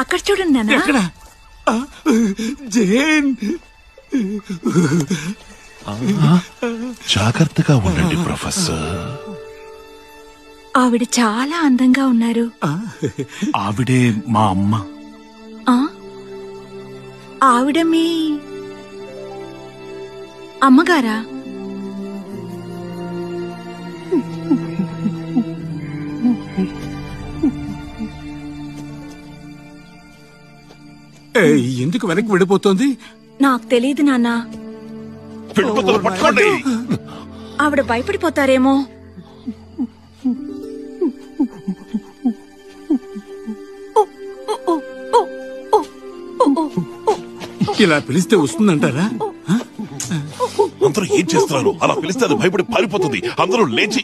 అక్కడ చూడండి నాన్న. ఎక్కడ? జైన్. జాగ్రత్తగా ఉండండి ప్రొఫెసర్. ఆవిడ చాలా అందంగా ఉన్నారు. ఆవిడే మా అమ్మ. ఆవిడ మీ అమ్మగారా? ఎందుకు వెనక్కి వెళ్ళిపోతుంది? నాకు తెలియదు నాన్న. ఆవిడ భయపడిపోతారేమో. ఇలా పిలిస్తే వస్తుందంటారా? అందరూ ఏం చేస్తున్నారు? అలా పిలిస్తే అది భయపడి పారిపోతుంది. అందరూ లేచి